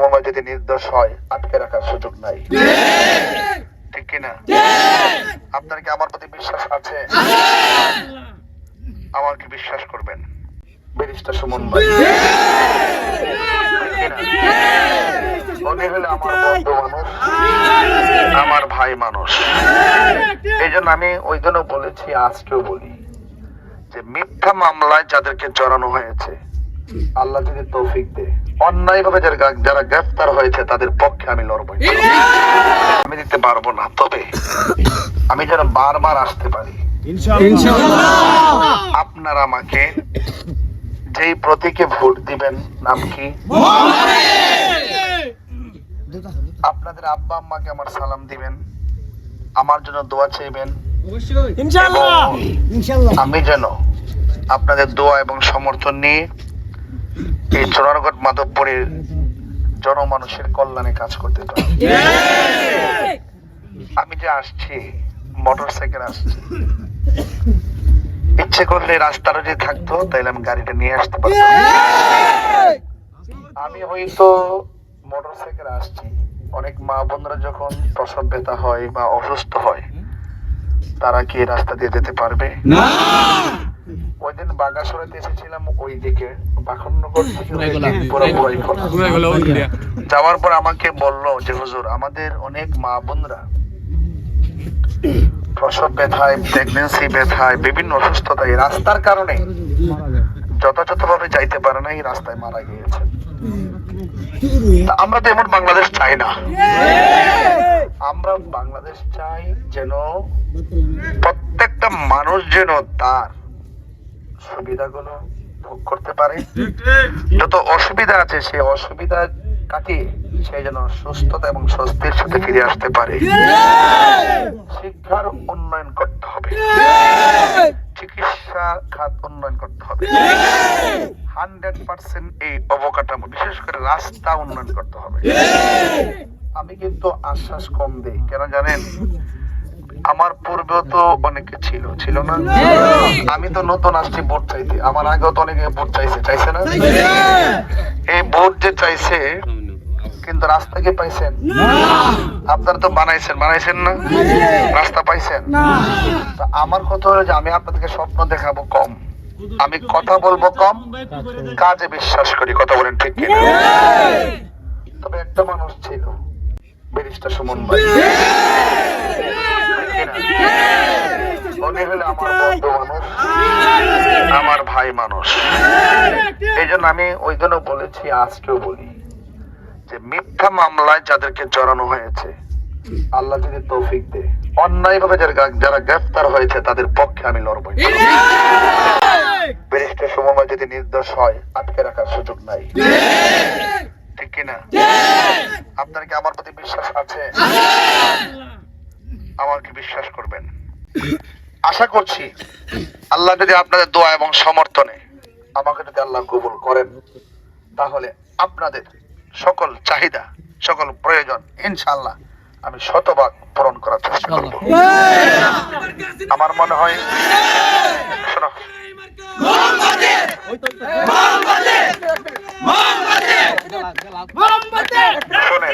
সময় যদি নির্দোষ হয় আটকে রাখার সুযোগ নাই, ঠিক কিনা? আপনার কি আমার প্রতি বিশ্বাস আছে? আমাকে বিশ্বাস করবেন ব্যারিস্টার সুমন ভাই, উনি হলে আমার বন্ধু মানুষ, আমার ভাই মানুষ। এই জন্য আমি ওই জন্য বলেছি, আজকেও বলি যে মিথ্যা মামলায় যাদেরকে জড়ানো হয়েছে, আল্লাহ যদি তৌফিক দেয়, অন্যায় ভাবে যারা গ্রেফতার হয়েছে তাদের পক্ষে আমি লড়বো। আমি দিতে পারবো না, তবে আমি যেন বারবার আসতে পারি। আপনারা আমাকে যেই প্রতীকে ভোট দিবেন, নাম কি? আপনাদের আব্বা আম্মাকে আমার সালাম দিবেন, আমার জন্য দোয়া চাইবেন। আমি যেন আপনাদের দোয়া এবং সমর্থন নিয়ে এই চোরারঘাট মাধবপুরের জনমানুষের কল্যাণে কাজ করতে পারি। আমি যে আসছি মোটরসাইকেল আসছি, ইচ্ছে করলে রাস্তাটা যদি থাকতো তাহলে আমি গাড়িটা নিয়ে আসতে পারতাম। আমি হয়তো মোটরসাইকেল আসছি, অনেক মা বোনরা যখন প্রসব ব্যথা হয় বা অসুস্থ হয় তারা কি রাস্তা দিয়ে যেতে পারবে না? ওই দিন বাগাসরাতে এসেছিলাম, ওই দিকে বাখননগর যাওয়ার পর আমাকে বললো যে হুজুর, আমাদের অনেক মা বোনরা প্রসব ব্যথায়, প্রেগন্যান্সি ব্যথায়, বিভিন্ন অসুস্থতায় রাস্তার কারণে যথাযথভাবে যাইতে পারে না, এই রাস্তায় মারা গিয়েছে। আমরা তো এমন বাংলাদেশ চাই না। আমরা বাংলাদেশ চাই যেন প্রত্যেকটা মানুষ যেন তার সুবিধাগুলো ভোগ করতে পারে, যত অসুবিধা আছে সে অসুবিধা কাটিয়ে সে যেন সুস্থতা এবং স্বস্তির সাথে ফিরে আসতে পারে। শিক্ষার উন্নয়ন করতে হবে, চিকিৎসা খাত উন্নয়ন করতে হবে, 100% এই অবকাঠামো বিশেষ করে রাস্তা উন্নয়ন করতে হবে। আমি কিন্তু আশ্বাস কম দেই, কেন জানেন? আমার পূর্বেও তো অনেকে ছিল না? আমি তো নতুন আসছি ভোট চাইতে, আমার আগেও তো অনেকে ভোট চাইছে না? এই ভোট যে চাইছে, কিন্তু রাস্তা কি পাইছেন? আপনারা তো বানাইছেন না? রাস্তা পাইছেন? আমার কথা হলো যে আমি আপনাদেরকে স্বপ্ন দেখাবো কম, আমি কথা বলবো কম, কাজে বিশ্বাস করি। কথা বলেন ঠিক কিনা? তবে একটা মানুষ ছিল, ব্যারিস্টার সুমন ভাই, উনি হলে আমার বন্ধু মানুষ, আমার ভাই মানুষ। এই জন্য আমি ওই জন্য বলেছি, আজকেও বলি যে মিথ্যা মামলায় যাদেরকে জড়ানো হয়েছে, আল্লাহ যদি তৌফিক দেয়, অন্যায় ভাবে যারা গ্রেফতার হয়েছে তাদের পক্ষে আমি লড়বো। ব্যারিস্টার সুমন ভাই যদি নির্দোষ হয় আটকে রাখার সুযোগ নাই, ঠিক কিনা? আপনার কি আমার প্রতি বিশ্বাস আছে? আমাকে বিশ্বাস করবেন। আশা করছি আল্লাহ যদি আপনাদের দোয়া এবং সমর্থনে আমাকে যদি আল্লাহ কবুল করেন, তাহলে আপনাদের সকল চাহিদা, সকল প্রয়োজন ইনশাআল্লাহ আমি শতভাগ পূরণ করার চেষ্টা করব। আমার মনে হয় শোনেন,